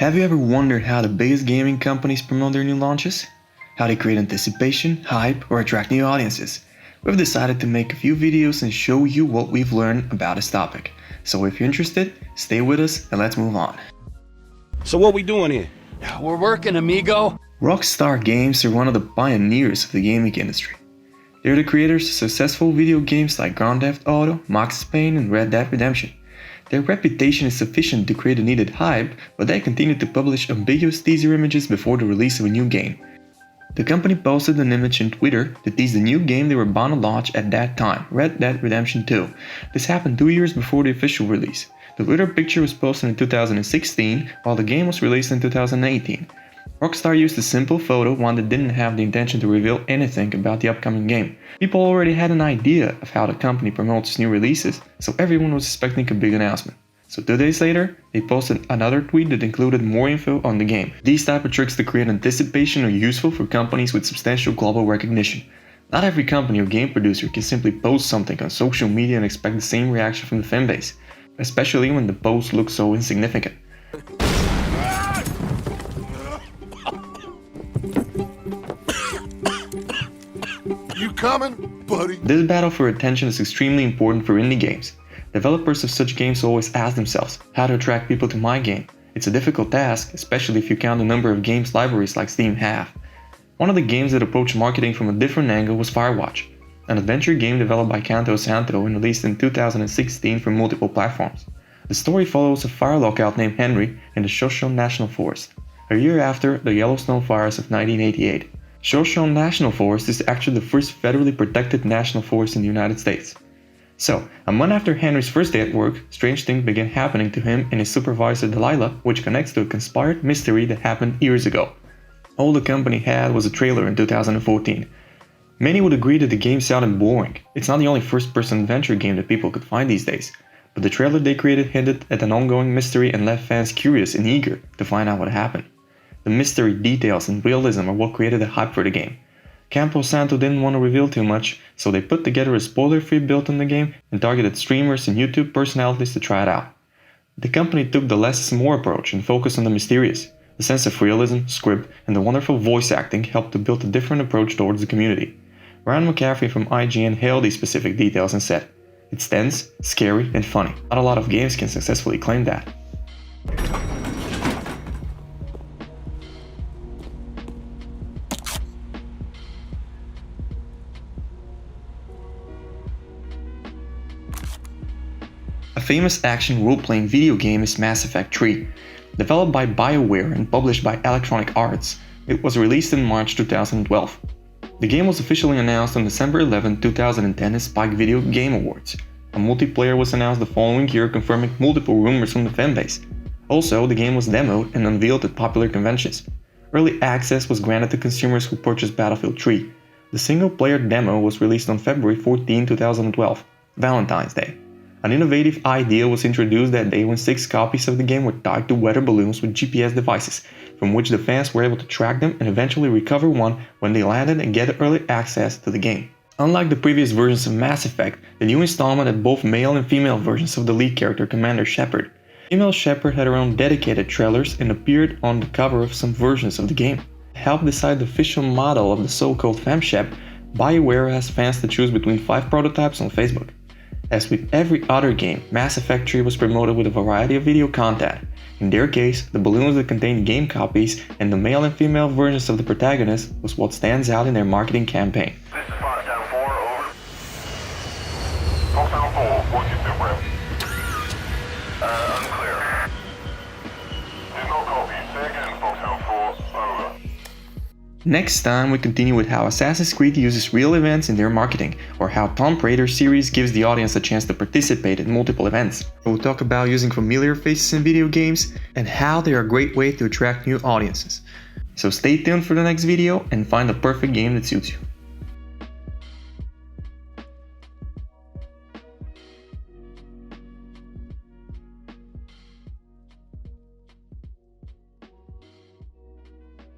Have you ever wondered how the biggest gaming companies promote their new launches? How they create anticipation, hype, or attract new audiences? We've decided to make a few videos and show you what we've learned about this topic. So if you're interested, stay with us and let's move on. So what we doing here? We're working, amigo. Rockstar Games are one of the pioneers of the gaming industry. They're the creators of successful video games like Grand Theft Auto, Max Payne, and Red Dead Redemption. Their reputation is sufficient to create the needed hype, but they continue to publish ambiguous teaser images before the release of a new game. The company posted an image on Twitter to tease the new game they were bound to launch at that time, Red Dead Redemption 2. This happened 2 years before the official release. The Twitter picture was posted in 2016, while the game was released in 2018. Rockstar used a simple photo, one that didn't have the intention to reveal anything about the upcoming game. People already had an idea of how the company promotes new releases, so everyone was expecting a big announcement. So 2 days later, they posted another tweet that included more info on the game. These type of tricks to create anticipation are useful for companies with substantial global recognition. Not every company or game producer can simply post something on social media and expect the same reaction from the fanbase, especially when the post looks so insignificant. You coming, buddy? This battle for attention is extremely important for indie games. Developers of such games always ask themselves, how to attract people to my game? It's a difficult task, especially if you count the number of games libraries like Steam have. One of the games that approached marketing from a different angle was Firewatch, an adventure game developed by Kanto Santo and released in 2016 for multiple platforms. The story follows a fire lookout named Henry in the Shoshone National Forest, a year after the Yellowstone fires of 1988. Shoshone National Forest is actually the first federally protected national forest in the United States. So, a month after Henry's first day at work, strange things began happening to him and his supervisor Delilah, which connects to a conspired mystery that happened years ago. All the company had was a trailer in 2014. Many would agree that the game sounded boring. It's not the only first-person adventure game that people could find these days, but the trailer they created hinted at an ongoing mystery and left fans curious and eager to find out what happened. The mystery, details, and realism are what created the hype for the game. Campo Santo didn't want to reveal too much, so they put together a spoiler-free build on the game and targeted streamers and YouTube personalities to try it out. The company took the less is more approach and focused on the mysterious. The sense of realism, script, and the wonderful voice acting helped to build a different approach towards the community. Ryan McCaffrey from IGN hailed these specific details and said, "It's tense, scary, and funny. Not a lot of games can successfully claim that." A famous action role-playing video game is Mass Effect 3. Developed by BioWare and published by Electronic Arts, it was released in March 2012. The game was officially announced on December 11, 2010 at Spike Video Game Awards. A multiplayer was announced the following year, confirming multiple rumors from the fanbase. Also, the game was demoed and unveiled at popular conventions. Early access was granted to consumers who purchased Battlefield 3. The single-player demo was released on February 14, 2012, Valentine's Day. An innovative idea was introduced that day when 6 copies of the game were tied to weather balloons with GPS devices, from which the fans were able to track them and eventually recover one when they landed and get early access to the game. Unlike the previous versions of Mass Effect, the new installment had both male and female versions of the lead character, Commander Shepard. Female Shepard had her own dedicated trailers and appeared on the cover of some versions of the game. To help decide the official model of the so-called FemShep, BioWare asked fans to choose between 5 prototypes on Facebook. As with every other game, Mass Effect 3 was promoted with a variety of video content. In their case, the balloons that contained game copies and the male and female versions of the protagonist was what stands out in their marketing campaign. This is Foxtown 4, over. Foxtown 4, what's your sit rep? Unclear. There's no copy. Say again, Foxtown 4, over. Next time we continue with how Assassin's Creed uses real events in their marketing, or how Tomb Raider series gives the audience a chance to participate in multiple events. We'll talk about using familiar faces in video games and how they are a great way to attract new audiences. So stay tuned for the next video and find the perfect game that suits you.